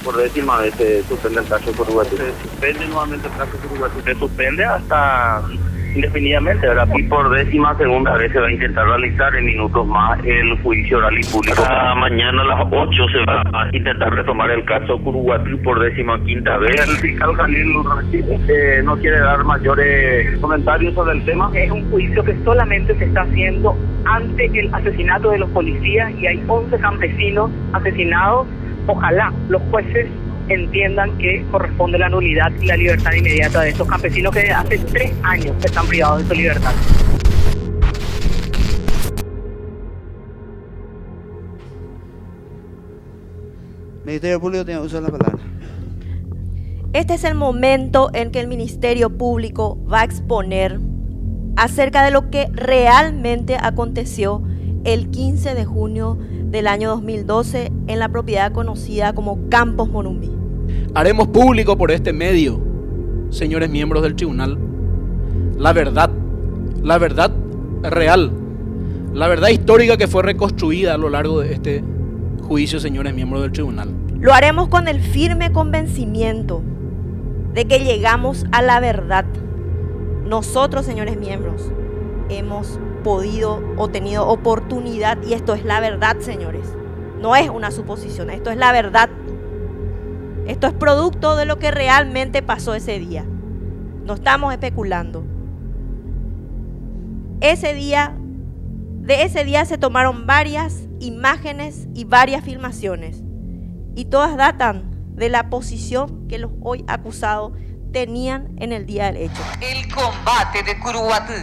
Por décima vez se suspende el caso Curuguatí. Se suspende nuevamente el caso Curuguatí. Se suspende hasta indefinidamente, ¿verdad? Y por décima segunda vez se va a intentar realizar en minutos más el juicio oral y público. Mañana a las 8 se va a intentar retomar el caso Curuguatí por décima quinta vez. El fiscal Jalil no quiere dar mayores comentarios sobre el tema. Es un juicio que solamente se está haciendo ante el asesinato de los policías y hay 11 campesinos asesinados. Ojalá los jueces entiendan que corresponde la nulidad y la libertad inmediata de estos campesinos que hace 3 años están privados de su libertad. Ministerio Público tiene uso de la palabra. Este es el momento en que el Ministerio Público va a exponer acerca de lo que realmente aconteció el 15 de junio del año 2012 en la propiedad conocida como Campos Morumbí. Haremos público por este medio, señores miembros del tribunal, la verdad real, la verdad histórica que fue reconstruida a lo largo de este juicio, señores miembros del tribunal. Lo haremos con el firme convencimiento de que llegamos a la verdad. Nosotros, señores miembros, hemos podido o tenido oportunidad, y esto es la verdad, señores. No es una suposición, esto es la verdad. Esto es producto de lo que realmente pasó ese día. No estamos especulando. De ese día se tomaron varias imágenes y varias filmaciones, y todas datan de la posición que los hoy acusados tenían en el día del hecho. El combate de Curuguatí.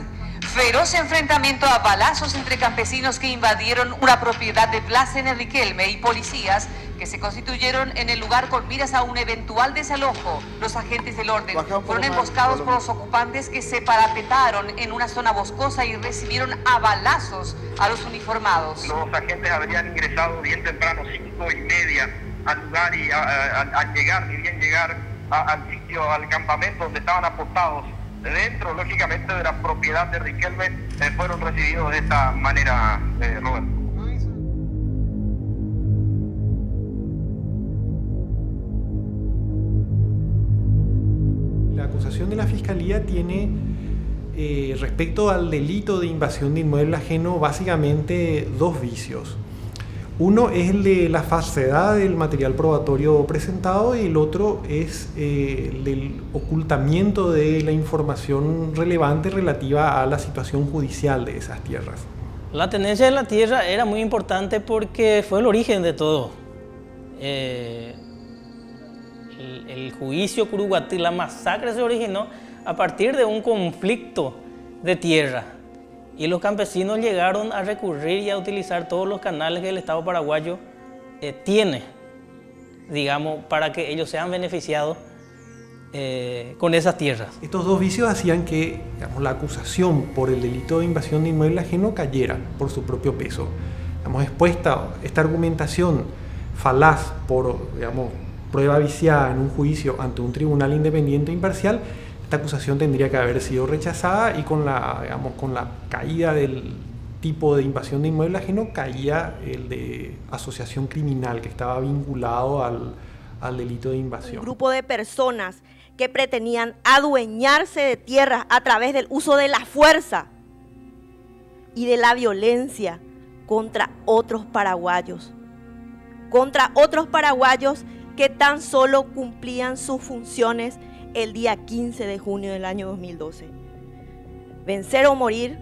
Feroz enfrentamiento a balazos entre campesinos que invadieron una propiedad de Plaza en el Riquelme y policías que se constituyeron en el lugar con miras a un eventual desalojo. Los agentes del orden fueron emboscados por los ocupantes que se parapetaron en una zona boscosa y recibieron a balazos a los uniformados. Los agentes habrían ingresado bien temprano, 5:30, al lugar y al llegar, ni bien llegar al sitio, al campamento donde estaban apostados. Dentro, lógicamente, de la propiedad de Riquelme, fueron recibidos de esta manera, Roberto. La acusación de la Fiscalía tiene, respecto al delito de invasión de inmueble ajeno, básicamente 2 vicios. Uno es el de la falsedad del material probatorio presentado y el otro es el del ocultamiento de la información relevante relativa a la situación judicial de esas tierras. La tenencia de la tierra era muy importante porque fue el origen de todo. El juicio Curuguatí, la masacre se originó a partir de un conflicto de tierra. Y los campesinos llegaron a recurrir y a utilizar todos los canales que el Estado paraguayo tiene, digamos, para que ellos sean beneficiados con esas tierras. Estos 2 vicios hacían que, digamos, la acusación por el delito de invasión de inmueble ajeno cayera por su propio peso. Digamos, expuesta esta argumentación falaz por, digamos, prueba viciada en un juicio ante un tribunal independiente e imparcial, esta acusación tendría que haber sido rechazada y con la caída del tipo de invasión de inmueble ajeno caía el de asociación criminal que estaba vinculado al delito de invasión. Un grupo de personas que pretendían adueñarse de tierras a través del uso de la fuerza y de la violencia contra otros paraguayos que tan solo cumplían sus funciones el día 15 de junio del año 2012. Vencer o morir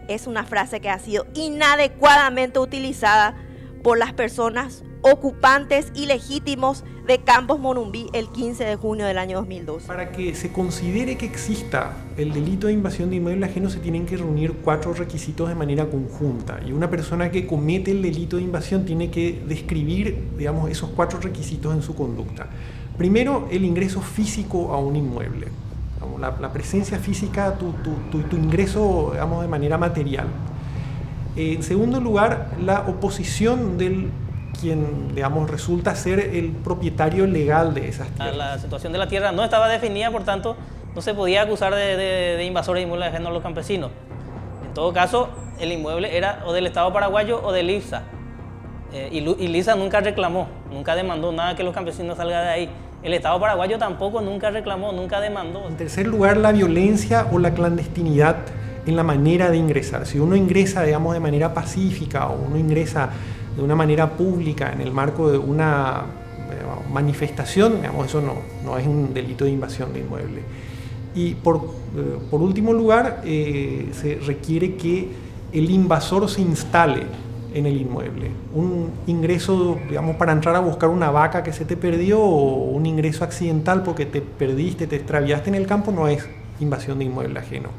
es una frase que ha sido inadecuadamente utilizada por las personas ocupantes ilegítimos de Campos Morumbí el 15 de junio del año 2012. Para que se considere que exista el delito de invasión de inmueble ajeno se tienen que reunir 4 requisitos de manera conjunta y una persona que comete el delito de invasión tiene que describir, digamos, esos 4 requisitos en su conducta. Primero, el ingreso físico a un inmueble, la presencia física, tu ingreso, digamos, de manera material. En segundo lugar, la oposición del quien, digamos, resulta ser el propietario legal de esas tierras. La situación de la tierra no estaba definida, por tanto, no se podía acusar de invasores de inmuebles ajenos a los campesinos. En todo caso, el inmueble era o del Estado paraguayo o del IFSA. Y Lisa nunca reclamó, nunca demandó nada que los campesinos salgan de ahí. El Estado paraguayo tampoco nunca reclamó, nunca demandó. En tercer lugar, la violencia o la clandestinidad en la manera de ingresar. Si uno ingresa, digamos, de manera pacífica o uno ingresa de una manera pública en el marco de una manifestación, digamos, eso no es un delito de invasión de inmueble. Y por último lugar, se requiere que el invasor se instale en el inmueble. Un ingreso, digamos, para entrar a buscar una vaca que se te perdió o un ingreso accidental porque te perdiste, te extraviaste en el campo, no es invasión de inmueble ajeno.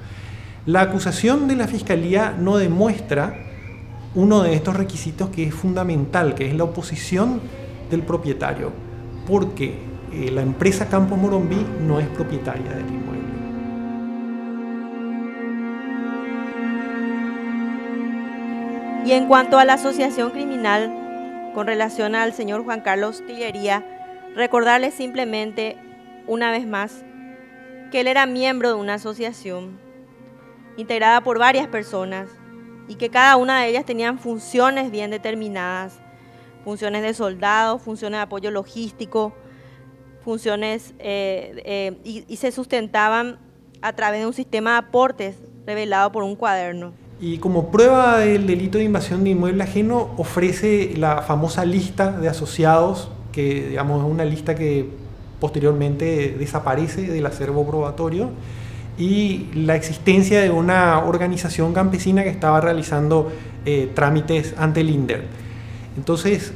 La acusación de la Fiscalía no demuestra uno de estos requisitos que es fundamental, que es la oposición del propietario, porque la empresa Campos Morumbi no es propietaria del inmueble. Y en cuanto a la asociación criminal, con relación al señor Juan Carlos Tillería, recordarle simplemente, una vez más, que él era miembro de una asociación integrada por varias personas y que cada una de ellas tenían funciones bien determinadas, funciones de soldado, funciones de apoyo logístico, funciones y se sustentaban a través de un sistema de aportes revelado por un cuaderno. Y como prueba del delito de invasión de inmueble ajeno ofrece la famosa lista de asociados, que digamos es una lista que posteriormente desaparece del acervo probatorio, y la existencia de una organización campesina que estaba realizando trámites ante el INDER. Entonces,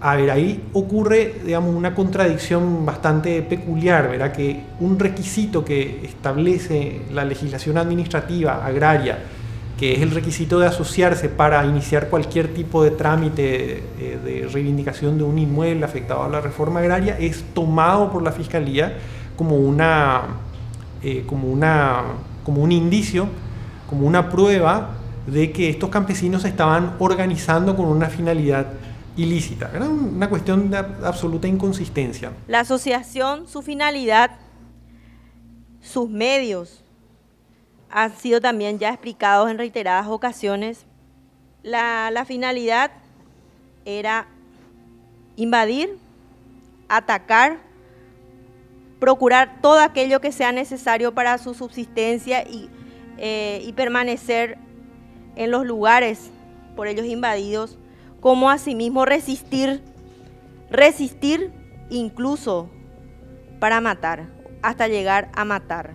ahí ocurre, digamos, una contradicción bastante peculiar, ¿verdad? Que un requisito que establece la legislación administrativa agraria, que es el requisito de asociarse para iniciar cualquier tipo de trámite de reivindicación de un inmueble afectado a la reforma agraria, es tomado por la Fiscalía como un indicio, como una prueba de que estos campesinos se estaban organizando con una finalidad ilícita. Era una cuestión de absoluta inconsistencia. La asociación, su finalidad, sus medios, han sido también ya explicados en reiteradas ocasiones. La finalidad era invadir, atacar, procurar todo aquello que sea necesario para su subsistencia y permanecer en los lugares por ellos invadidos, como asimismo resistir incluso para matar, hasta llegar a matar.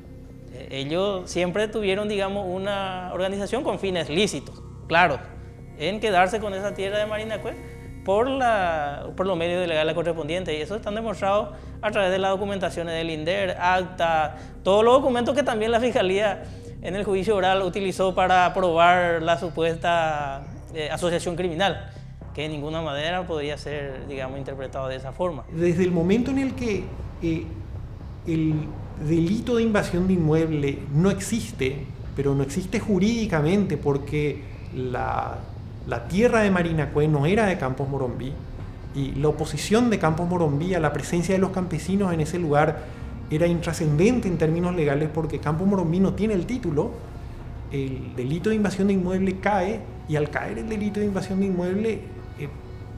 Ellos siempre tuvieron, digamos, una organización con fines lícitos, claro, en quedarse con esa tierra de Marinacue por los medios legales correspondientes, y eso están demostrados a través de las documentaciones del INDER, acta, todos los documentos que también la Fiscalía en el juicio oral utilizó para probar la supuesta asociación criminal, que de ninguna manera podría ser, digamos, interpretado de esa forma. Desde el momento en el que el delito de invasión de inmueble no existe, pero no existe jurídicamente porque la tierra de Marinacue no era de Campos Morumbi, y la oposición de Campos Morumbi a la presencia de los campesinos en ese lugar era intrascendente en términos legales porque Campos Morumbi no tiene el título. El delito de invasión de inmueble cae, y al caer el delito de invasión de inmueble,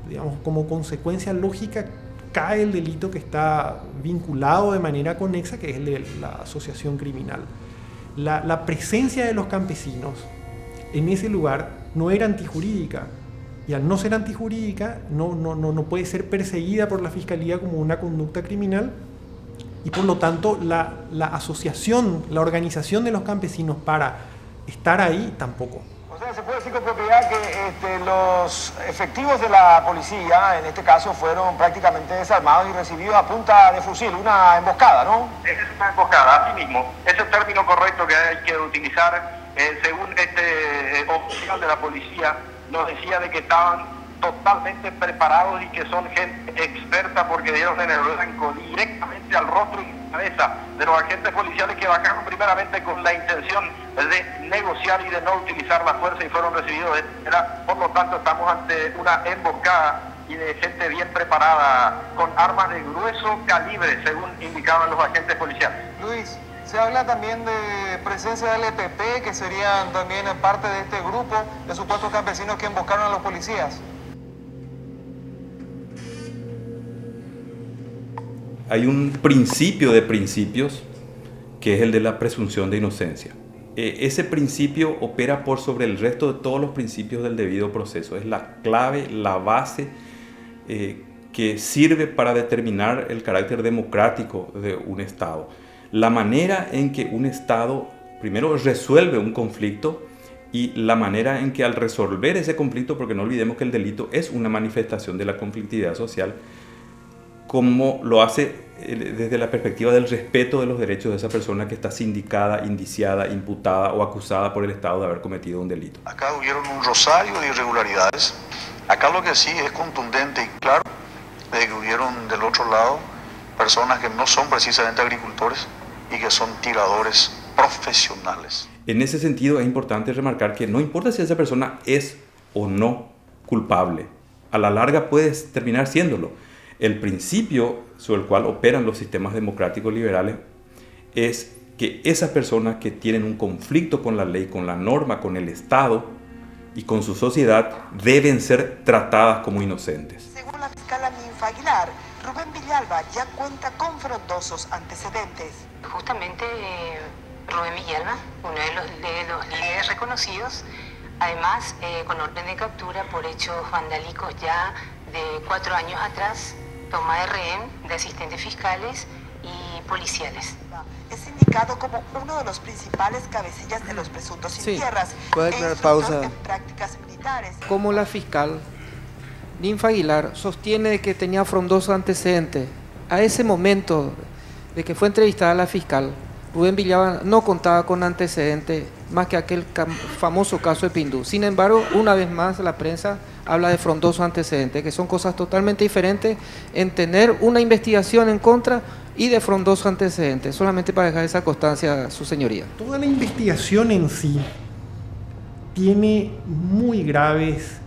digamos, como consecuencia lógica, cae el delito que está vinculado de manera conexa, que es el de la asociación criminal. La presencia de los campesinos en ese lugar no era antijurídica, y al no ser antijurídica no puede ser perseguida por la Fiscalía como una conducta criminal, y por lo tanto la asociación, la organización de los campesinos para estar ahí tampoco. O sea, se puede decir con propiedad que los efectivos de la policía, en este caso, fueron prácticamente desarmados y recibidos a punta de fusil, una emboscada, ¿no? Es una emboscada, así mismo. Es el término correcto que hay que utilizar. Según este oficial de la policía, nos decía de que estaban totalmente preparados y que son gente experta porque dieron en el blanco directamente al rostro y cabeza de los agentes policiales que bajaron primeramente con la intención de negociar y de no utilizar la fuerza y fueron recibidos de manera. Por lo tanto, estamos ante una emboscada y de gente bien preparada con armas de grueso calibre, según indicaban los agentes policiales. Luis, se habla también de presencia del EPP, que serían también parte de este grupo de supuestos campesinos que emboscaron a los policías. hay un principio de principios que es el de la presunción de inocencia. Ese principio opera por sobre el resto de todos los principios del debido proceso. Es la clave, la base que sirve para determinar el carácter democrático de un Estado. La manera en que un Estado primero resuelve un conflicto y la manera en que al resolver ese conflicto, porque no olvidemos que el delito es una manifestación de la conflictividad social, como lo hace desde la perspectiva del respeto de los derechos de esa persona que está sindicada, indiciada, imputada o acusada por el Estado de haber cometido un delito. Acá hubieron un rosario de irregularidades. Acá lo que sí es contundente y claro de que hubieron del otro lado personas que no son precisamente agricultores y que son tiradores profesionales. En ese sentido es importante remarcar que no importa si esa persona es o no culpable, a la larga puede terminar siéndolo. El principio sobre el cual operan los sistemas democráticos liberales es que esas personas que tienen un conflicto con la ley, con la norma, con el Estado y con su sociedad deben ser tratadas como inocentes. Según la fiscal Ninfa Aguilar, Rubén Villalba ya cuenta con frondosos antecedentes. Justamente Rubén Villalba, uno de los líderes reconocidos, además con orden de captura por hechos vandálicos ya de 4 años atrás, toma de rehén de asistentes fiscales y policiales. Es indicado como uno de los principales cabecillas de los presuntos sin tierras en prácticas militares. Como la fiscal Ninfa Aguilar sostiene que tenía frondoso antecedente, a ese momento de que fue entrevistada la fiscal, Rubén Villalba no contaba con antecedentes más que aquel famoso caso de Pindú. Sin embargo, una vez más la prensa habla de frondosos antecedentes, que son cosas totalmente diferentes en tener una investigación en contra y de frondosos antecedentes, solamente para dejar esa constancia a su señoría. Toda la investigación en sí tiene muy graves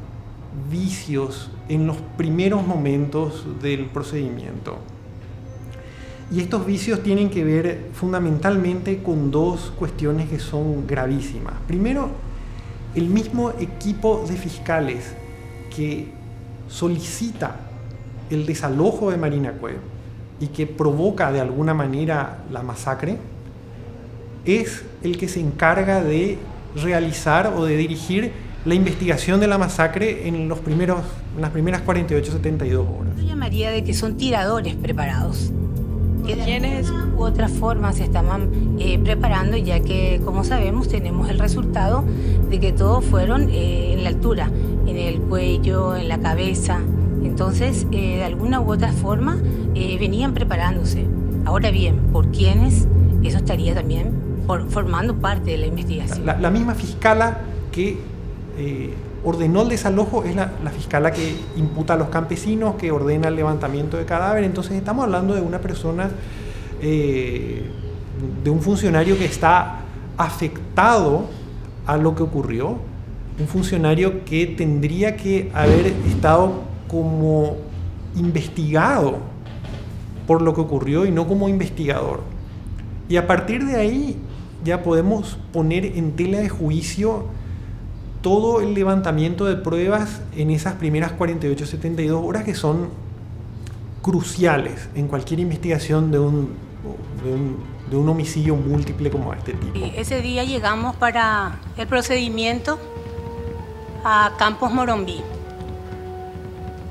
vicios en los primeros momentos del procedimiento. Y estos vicios tienen que ver fundamentalmente con dos cuestiones que son gravísimas. Primero, el mismo equipo de fiscales que solicita el desalojo de Marinacue y que provoca de alguna manera la masacre, es el que se encarga de realizar o de dirigir la investigación de la masacre en las primeras 48, 72 horas. Yo llamaría de que son tiradores preparados. ¿Quiénes u otras formas se estaban preparando, ya que, como sabemos, tenemos el resultado de que todos fueron en la altura, en el cuello, en la cabeza. Entonces, de alguna u otra forma, venían preparándose. Ahora bien, ¿por quiénes? Eso estaría también formando parte de la investigación. La misma fiscala que ordenó el desalojo es la fiscala que imputa a los campesinos, que ordena el levantamiento de cadáver. Entonces estamos hablando de una persona, de un funcionario que está afectado a lo que ocurrió, un funcionario que tendría que haber estado como investigado por lo que ocurrió y no como investigador. Y a partir de ahí ya podemos poner en tela de juicio todo el levantamiento de pruebas en esas primeras 48, 72 horas que son cruciales en cualquier investigación de un homicidio múltiple como este tipo. Ese día llegamos para el procedimiento a Campos Moronví.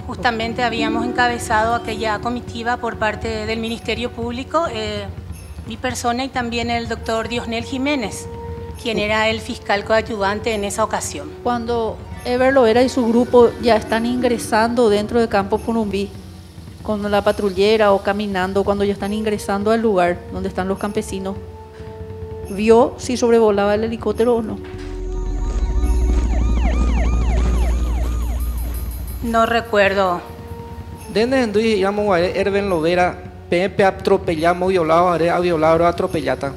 Justamente habíamos encabezado aquella comitiva por parte del Ministerio Público, mi persona y también el doctor Diosnel Jiménez, quien era el fiscal coadyuvante en esa ocasión. Cuando Ever Loera y su grupo ya están ingresando dentro de Campo Moronví, con la patrullera o caminando, cuando ya están ingresando al lugar donde están los campesinos, ¿vio si sobrevolaba el helicóptero o no? No recuerdo. Desde entonces digamos a Erben Lovera, PMP atropellamos violado atropellata.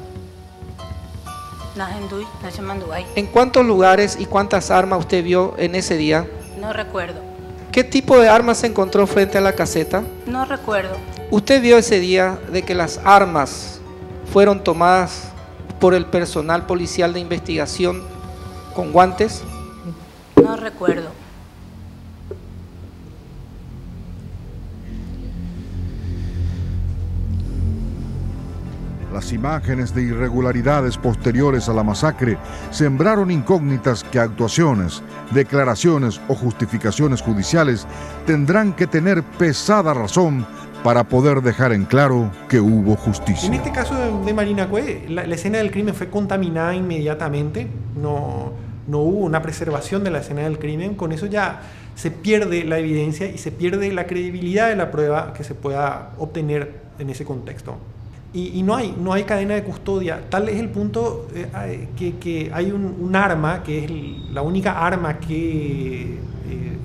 ¿En cuántos lugares y cuántas armas usted vio en ese día? No recuerdo. ¿Qué tipo de armas se encontró frente a la caseta? No recuerdo. ¿Usted vio ese día de que las armas fueron tomadas por el personal policial de investigación con guantes? No recuerdo. Las imágenes de irregularidades posteriores a la masacre sembraron incógnitas que actuaciones, declaraciones o justificaciones judiciales tendrán que tener pesada razón para poder dejar en claro que hubo justicia. En este caso de Marina Cue, la escena del crimen fue contaminada inmediatamente, no hubo una preservación de la escena del crimen, con eso ya se pierde la evidencia y se pierde la credibilidad de la prueba que se pueda obtener en ese contexto. Y no hay cadena de custodia. Tal es el punto que hay un arma, que es la única arma que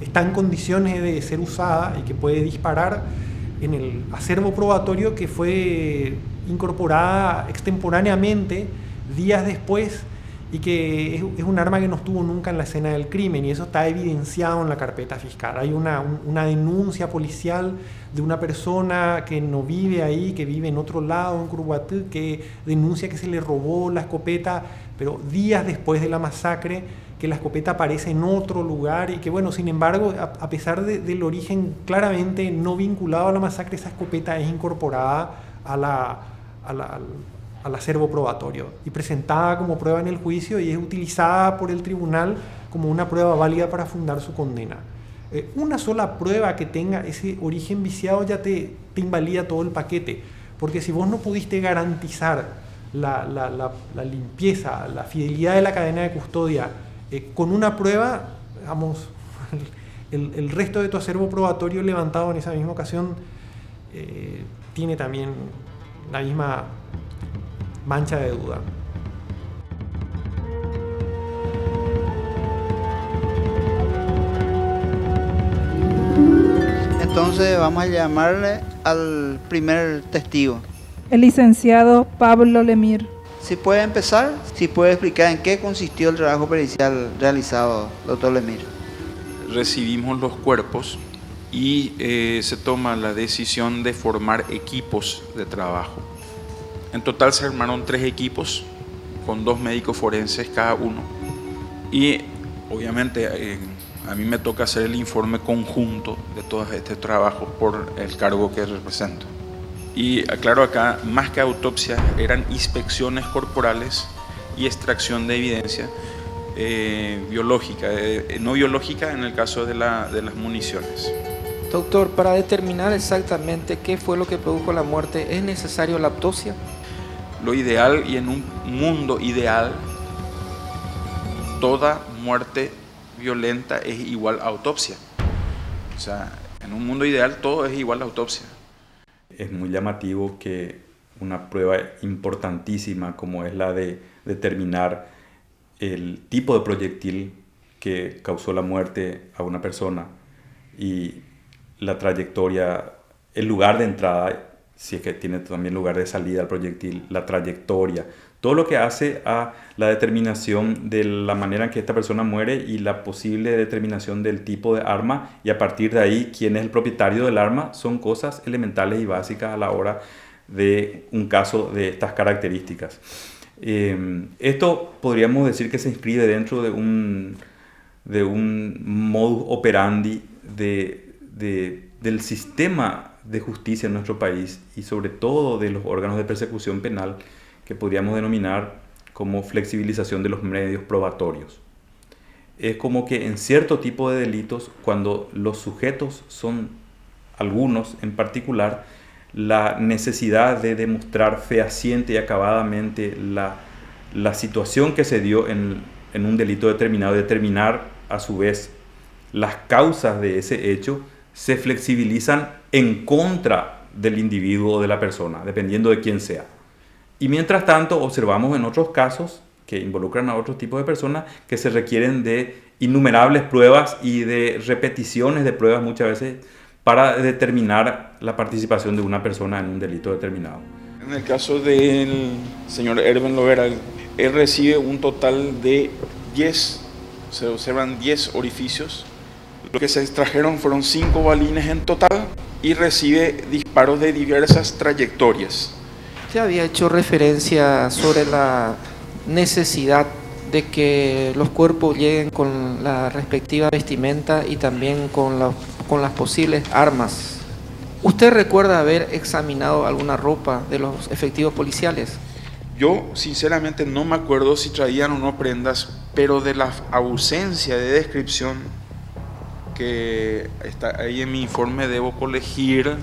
está en condiciones de ser usada y que puede disparar en el acervo probatorio, que fue incorporada extemporáneamente días después y que es un arma que no estuvo nunca en la escena del crimen, y eso está evidenciado en la carpeta fiscal. Hay una denuncia policial de una persona que no vive ahí, que vive en otro lado, en Curuguatí, que denuncia que se le robó la escopeta, pero días después de la masacre, que la escopeta aparece en otro lugar y que, bueno, sin embargo, a pesar del origen claramente no vinculado a la masacre, esa escopeta es incorporada al acervo probatorio y presentada como prueba en el juicio, y es utilizada por el tribunal como una prueba válida para fundar su condena. Una sola prueba que tenga ese origen viciado ya te invalida todo el paquete, porque si vos no pudiste garantizar la limpieza, la fidelidad de la cadena de custodia con una prueba, digamos, el resto de tu acervo probatorio levantado en esa misma ocasión tiene también la misma mancha de duda. Entonces vamos a llamarle al primer testigo. El licenciado Pablo Lemir. Si puede empezar, si puede explicar en qué consistió el trabajo pericial realizado, doctor Lemir. Recibimos los cuerpos y se toma la decisión de formar equipos de trabajo. En total se armaron 3 equipos con 2 médicos forenses cada uno, y obviamente a mí me toca hacer el informe conjunto de todos estos trabajos por el cargo que represento. Y aclaro acá, más que autopsia, eran inspecciones corporales y extracción de evidencia biológica, no biológica en el caso de las municiones. Doctor, para determinar exactamente qué fue lo que produjo la muerte, ¿es necesario la autopsia? Lo ideal, y en un mundo ideal, toda muerte violenta es igual a autopsia. O sea, en un mundo ideal todo es igual a autopsia. Es muy llamativo que una prueba importantísima como es la de determinar el tipo de proyectil que causó la muerte a una persona y la trayectoria, el lugar de entrada, si es que tiene también lugar de salida el proyectil, la trayectoria, todo lo que hace a la determinación de la manera en que esta persona muere y la posible determinación del tipo de arma, y a partir de ahí quién es el propietario del arma, son cosas elementales y básicas a la hora de un caso de estas características. Esto podríamos decir que se inscribe dentro de un modus operandi del sistema de justicia en nuestro país, y sobre todo de los órganos de persecución penal, que podríamos denominar como flexibilización de los medios probatorios. Es como que en cierto tipo de delitos, cuando los sujetos son algunos en particular, la necesidad de demostrar fehaciente y acabadamente la situación que se dio en un delito determinado, determinar a su vez las causas de ese hecho, se flexibilizan en contra del individuo o de la persona, dependiendo de quién sea. Y mientras tanto observamos en otros casos que involucran a otros tipos de personas que se requieren de innumerables pruebas y de repeticiones de pruebas muchas veces para determinar la participación de una persona en un delito determinado. En el caso del señor Erben Lovera, él recibe un total de 10, se observan 10 orificios. Lo que se extrajeron fueron 5 balines en total y recibe disparos de diversas trayectorias. Usted había hecho referencia sobre la necesidad de que los cuerpos lleguen con la respectiva vestimenta y también con las posibles armas. ¿Usted recuerda haber examinado alguna ropa de los efectivos policiales? Yo sinceramente no me acuerdo si traían o no prendas, pero de la ausencia de descripción que está ahí en mi informe debo colegir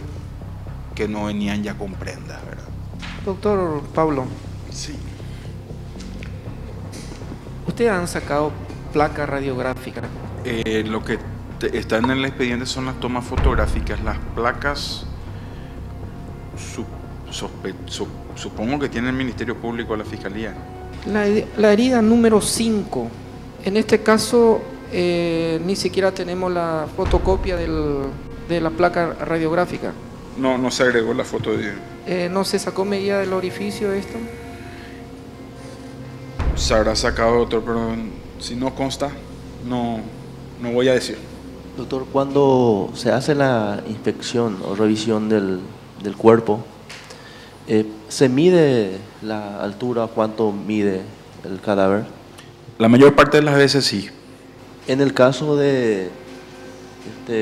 que no venían ya con prendas, ¿verdad? Doctor Pablo. Sí. ¿Ustedes han sacado placa radiográfica? Lo que está en el expediente son las tomas fotográficas. Las placas supongo que tiene el Ministerio Público o la Fiscalía. La herida número 5. En este caso ni siquiera tenemos la fotocopia de la placa radiográfica. No se agregó la foto de... ¿No se sacó medida del orificio de esto? Se habrá sacado, doctor, pero si no consta, no voy a decir. Doctor, cuando se hace la inspección o revisión del cuerpo, ¿se mide la altura? ¿Cuánto mide el cadáver? La mayor parte de las veces sí. En el caso de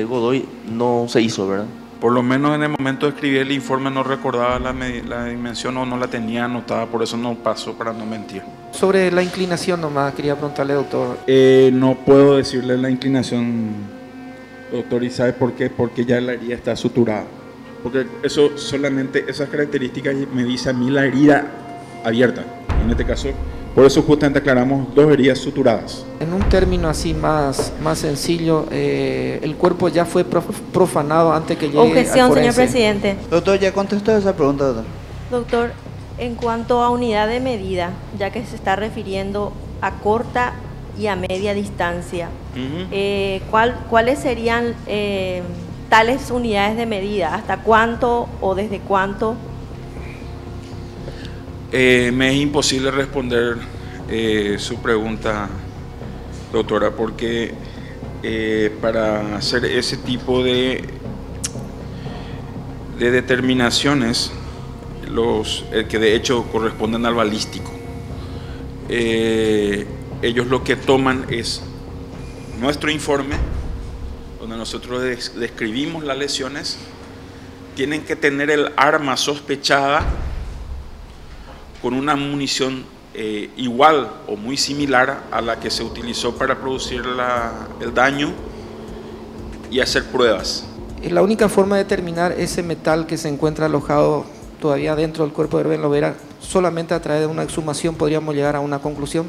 Godoy no se hizo, ¿verdad? Por lo menos en el momento de escribir el informe no recordaba la dimensión o no la tenía anotada, por eso no pasó, para no mentir. Sobre la inclinación nomás, quería preguntarle, doctor. No puedo decirle la inclinación, doctor, ¿y sabe por qué? Porque ya la herida está suturada. Porque eso solamente, esas características me dice a mí la herida abierta. En este caso, por eso justamente aclaramos 2 heridas suturadas. En un término así más sencillo, el cuerpo ya fue profanado antes que llegue Objeción, al forense. señor presidente. Doctor, ya contestó esa pregunta, doctor. Doctor, en cuanto a unidad de medida, ya que se está refiriendo a corta y a media distancia, ¿cuáles serían tales unidades de medida? ¿Hasta cuánto o desde cuánto? Me es imposible responder su pregunta, doctora, porque para hacer ese tipo de determinaciones, que de hecho corresponden al balístico, ellos lo que toman es nuestro informe, donde nosotros describimos las lesiones, tienen que tener el arma sospechada con una munición igual o muy similar a la que se utilizó para producir el daño y hacer pruebas. La única forma de determinar ese metal que se encuentra alojado todavía dentro del cuerpo de Herben Lovera, solamente a través de una exhumación podríamos llegar a una conclusión.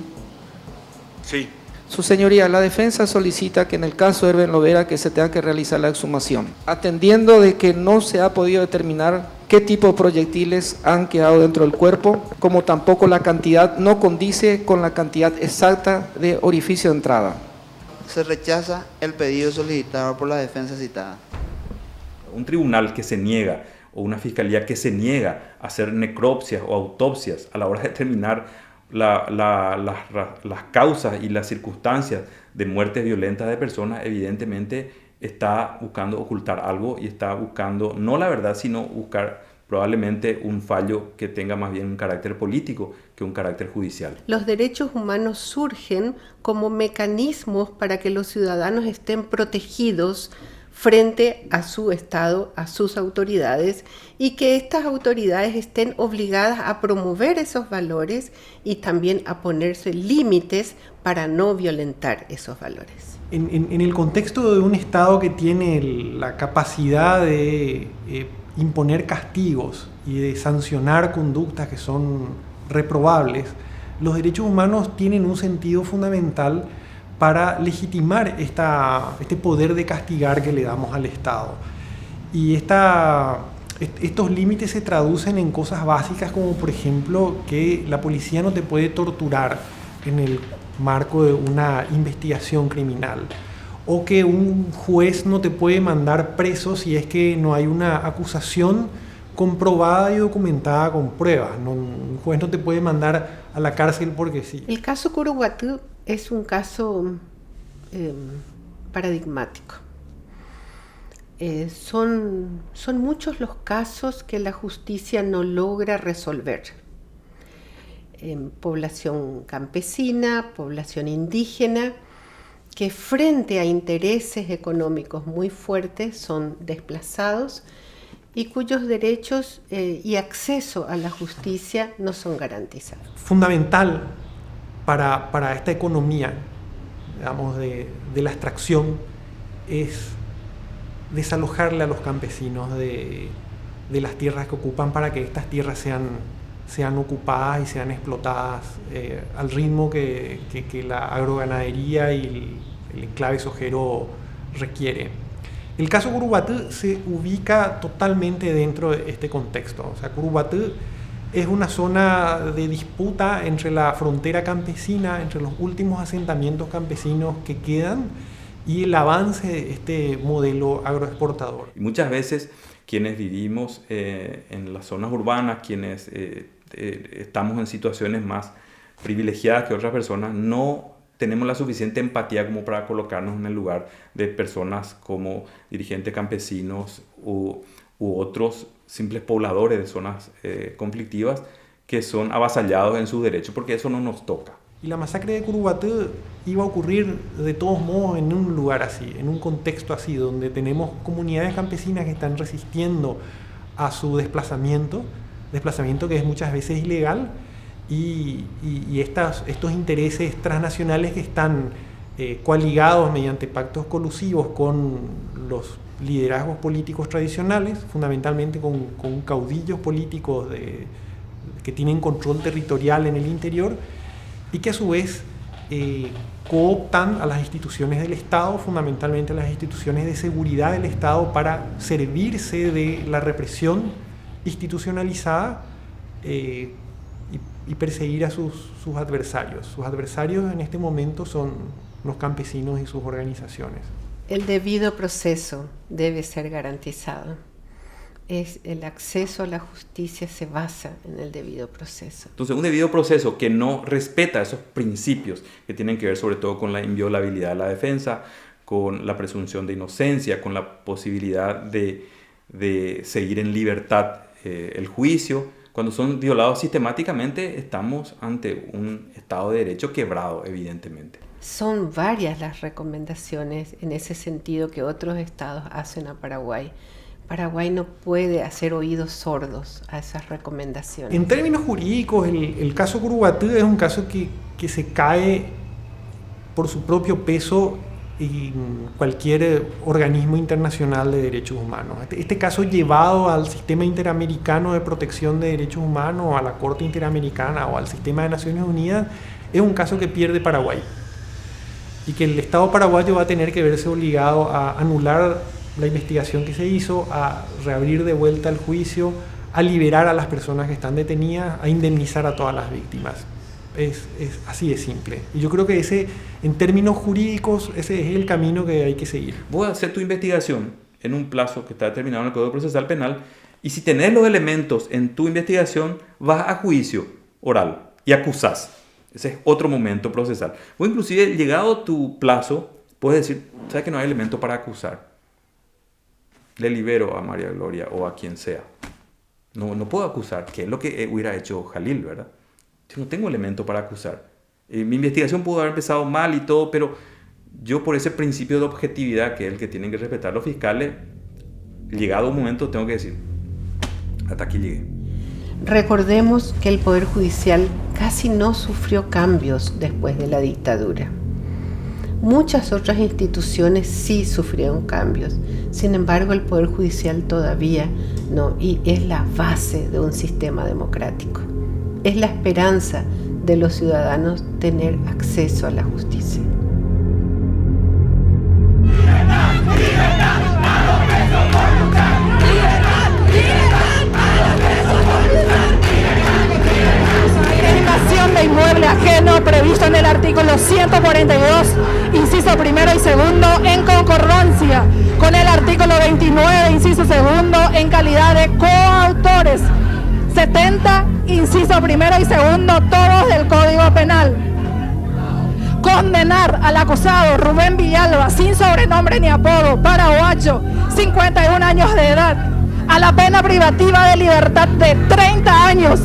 Sí. Su señoría, la defensa solicita que en el caso de Herben Lovera que se tenga que realizar la exhumación, atendiendo de que no se ha podido determinar qué tipo de proyectiles han quedado dentro del cuerpo, como tampoco la cantidad no condice con la cantidad exacta de orificio de entrada. Se rechaza el pedido solicitado por la defensa citada. Un tribunal que se niega o una fiscalía que se niega a hacer necropsias o autopsias a la hora de determinar las causas y las circunstancias de muertes violentas de personas, evidentemente está buscando ocultar algo y está buscando no la verdad, sino buscar probablemente un fallo que tenga más bien un carácter político que un carácter judicial. Los derechos humanos surgen como mecanismos para que los ciudadanos estén protegidos frente a su Estado, a sus autoridades, y que estas autoridades estén obligadas a promover esos valores y también a ponerse límites para no violentar esos valores. En el contexto de un Estado que tiene la capacidad de imponer castigos y de sancionar conductas que son reprobables, los derechos humanos tienen un sentido fundamental para legitimar este poder de castigar que le damos al Estado. Y estos límites se traducen en cosas básicas como, por ejemplo, que la policía no te puede torturar en el marco de una investigación criminal, o que un juez no te puede mandar preso si es que no hay una acusación comprobada y documentada con pruebas. Un juez no te puede mandar a la cárcel porque sí. El caso Curuguatú es un caso paradigmático. Son muchos los casos que la justicia no logra resolver. Población campesina, población indígena, que frente a intereses económicos muy fuertes son desplazados y cuyos derechos y acceso a la justicia no son garantizados. Fundamental para esta economía, digamos, de la extracción es desalojarle a los campesinos de las tierras que ocupan para que estas tierras sean ocupadas y sean explotadas al ritmo que la agroganadería y el enclave sojero requiere. El caso Curuguatí se ubica totalmente dentro de este contexto. O sea, Curuguatí es una zona de disputa entre la frontera campesina, entre los últimos asentamientos campesinos que quedan y el avance de este modelo agroexportador. Y muchas veces quienes vivimos en las zonas urbanas, quienes estamos en situaciones más privilegiadas que otras personas, no tenemos la suficiente empatía como para colocarnos en el lugar de personas como dirigentes campesinos u otros simples pobladores de zonas conflictivas que son avasallados en sus derechos, porque eso no nos toca. Y la masacre de Curuguatí iba a ocurrir de todos modos en un lugar así, en un contexto así, donde tenemos comunidades campesinas que están resistiendo a su desplazamiento que es muchas veces ilegal, y estos intereses transnacionales que están coaligados mediante pactos colusivos con los liderazgos políticos tradicionales, fundamentalmente con caudillos políticos que tienen control territorial en el interior y que a su vez cooptan a las instituciones del Estado, fundamentalmente a las instituciones de seguridad del Estado, para servirse de la represión institucionalizada y perseguir a sus adversarios. Sus adversarios en este momento son los campesinos y sus organizaciones. El debido proceso debe ser garantizado. El acceso a la justicia se basa en el debido proceso. Entonces, un debido proceso que no respeta esos principios que tienen que ver sobre todo con la inviolabilidad de la defensa, con la presunción de inocencia, con la posibilidad de seguir en libertad el juicio. Cuando son violados sistemáticamente, estamos ante un Estado de Derecho quebrado, evidentemente. Son varias las recomendaciones en ese sentido que otros estados hacen a Paraguay. Paraguay no puede hacer oídos sordos a esas recomendaciones. En términos jurídicos, el caso Curuguatí es un caso que se cae por su propio peso en cualquier organismo internacional de derechos humanos. Este caso llevado al sistema interamericano de protección de derechos humanos, o a la Corte Interamericana o al sistema de Naciones Unidas, es un caso que pierde Paraguay y que el Estado paraguayo va a tener que verse obligado a anular la investigación que se hizo, a reabrir de vuelta el juicio, a liberar a las personas que están detenidas, a indemnizar a todas las víctimas. Es así de simple. Y yo creo que en términos jurídicos, ese es el camino que hay que seguir. Vos hacer tu investigación en un plazo que está determinado en el Código Procesal Penal, y si tenés los elementos en tu investigación, vas a juicio oral y acusás. Ese es otro momento procesal. O inclusive, llegado tu plazo, puedes decir, ¿sabes que no hay elemento para acusar? Le libero a María Gloria o a quien sea. No puedo acusar, que es lo que hubiera hecho Jalil, ¿verdad? Yo no tengo elemento para acusar. Mi investigación pudo haber empezado mal y todo, pero yo, por ese principio de objetividad, que es el que tienen que respetar los fiscales, llegado un momento tengo que decir, hasta aquí llegué. Recordemos que el Poder Judicial casi no sufrió cambios después de la dictadura. Muchas otras instituciones sí sufrieron cambios. Sin embargo, el Poder Judicial todavía no, y es la base de un sistema democrático. Es la esperanza de los ciudadanos tener acceso a la justicia. Invasión de inmueble ajeno previsto en el artículo 142, inciso primero y segundo, en concordancia con el artículo 29, inciso segundo, en calidad de coautores. 70, inciso primero y segundo, todos del Código Penal. Condenar al acusado Rubén Villalba, sin sobrenombre ni apodo, paraguayo, 51 años de edad, a la pena privativa de libertad de 30 años